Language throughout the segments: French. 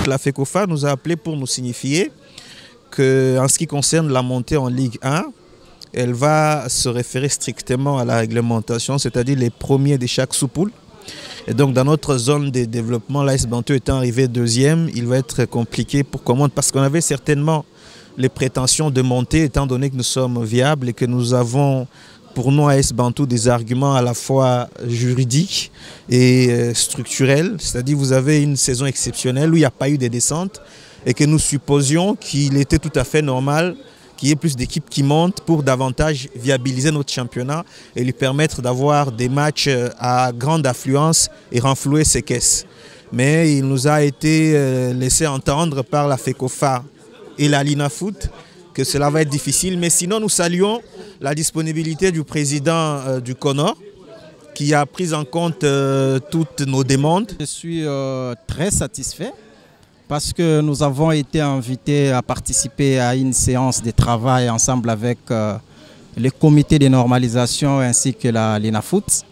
La FECOFA nous a appelé pour nous signifier qu'en ce qui concerne la montée en Ligue 1, elle va se référer strictement à la réglementation, c'est-à-dire les premiers de chaque sous-poule. Et donc dans notre zone de développement, l'AS Bantou étant arrivé deuxième, il va être compliqué pour Commande parce qu'on avait certainement les prétentions de monter étant donné que nous sommes viables et que nous avons pour nous AS Bantou des arguments à la fois juridiques et structurels. C'est-à-dire vous avez une saison exceptionnelle où il n'y a pas eu de descente et que nous supposions qu'il était tout à fait normal qu'il y ait plus d'équipes qui montent pour davantage viabiliser notre championnat et lui permettre d'avoir des matchs à grande affluence et renflouer ses caisses. Mais il nous a été laissé entendre par la FECOFA et la Linafoot que cela va être difficile. Mais sinon, nous saluons la disponibilité du président du CONOR qui a pris en compte toutes nos demandes. Je suis très satisfait parce que nous avons été invités à participer à une séance de travail ensemble avec le comité de normalisation ainsi que la Linafoot.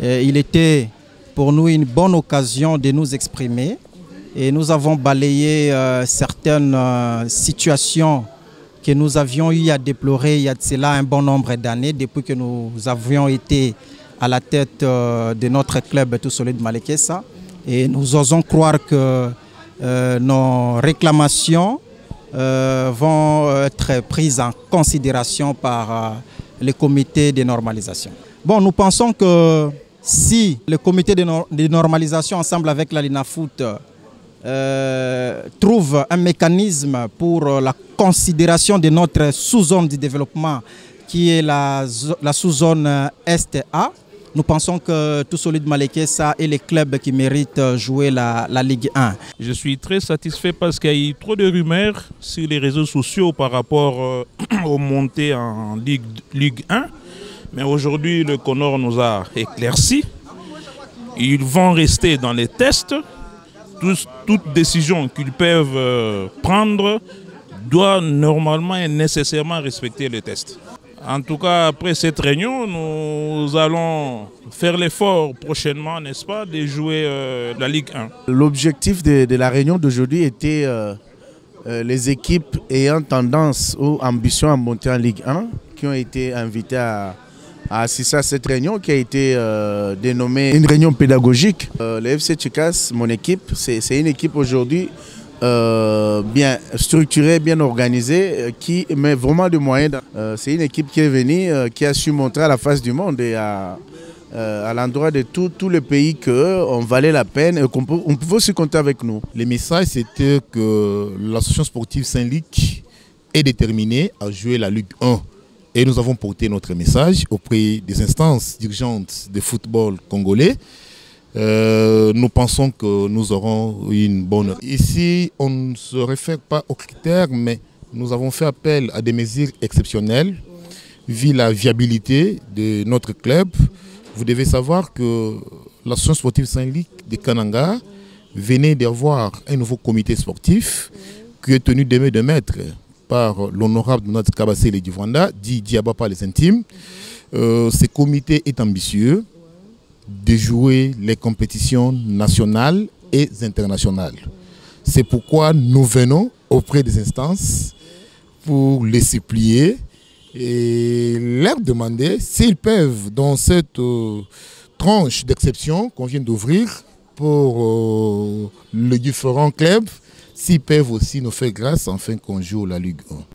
Il était pour nous une bonne occasion de nous exprimer et nous avons balayé certaines situations que nous avions eu à déplorer il y a de cela un bon nombre d'années depuis que nous avions été à la tête de notre club Tout Solide Malekessa. Et nous osons croire que nos réclamations vont être prises en considération par le comité de normalisation. Bon, nous pensons que si le comité de normalisation ensemble avec la Linafoot trouve un mécanisme pour la considération de notre sous-zone de développement qui est la sous-zone Est-A, nous pensons que Tout Solide Malekessa est les clubs qui méritent jouer la Ligue 1. Je suis très satisfait parce qu'il y a eu trop de rumeurs sur les réseaux sociaux par rapport aux montées en Ligue 1. Mais aujourd'hui, le CONOR nous a éclairci. Ils vont rester dans les tests. Toute décision qu'ils peuvent prendre doit normalement et nécessairement respecter les tests. En tout cas, après cette réunion, nous allons faire l'effort prochainement, n'est-ce pas, de jouer la Ligue 1. L'objectif de la réunion d'aujourd'hui était les équipes ayant tendance ou ambition à monter en Ligue 1 qui ont été invitées à assister à cette réunion qui a été dénommée une réunion pédagogique. Le FC Tchikas, mon équipe, c'est une équipe aujourd'hui bien structurée, bien organisée, qui met vraiment de moyens. C'est une équipe qui est venue, qui a su montrer à la face du monde et à l'endroit de tous les pays qu'on valait la peine et qu'on pouvait aussi compter avec nous. Le message, c'était que l'association sportive Saint-Luc est déterminée à jouer la Ligue 1. Et nous avons porté notre message auprès des instances dirigeantes de football congolais. Nous pensons que nous aurons une bonne... Ici, on ne se réfère pas aux critères, mais nous avons fait appel à des mesures exceptionnelles vu la viabilité de notre club. Vous devez savoir que l'association sportive Saint-Luc de Kananga venait d'avoir un nouveau comité sportif qui est tenu de mettre par l'honorable Donat Kabassé du Rwanda, dit Diabapa les Intimes. Ce comité est ambitieux de jouer les compétitions nationales et internationales. C'est pourquoi nous venons auprès des instances pour les supplier et leur demander s'ils peuvent, dans cette tranche d'exception qu'on vient d'ouvrir pour les différents clubs, s'ils peuvent aussi nous faire grâce afin qu'on joue la Ligue 1.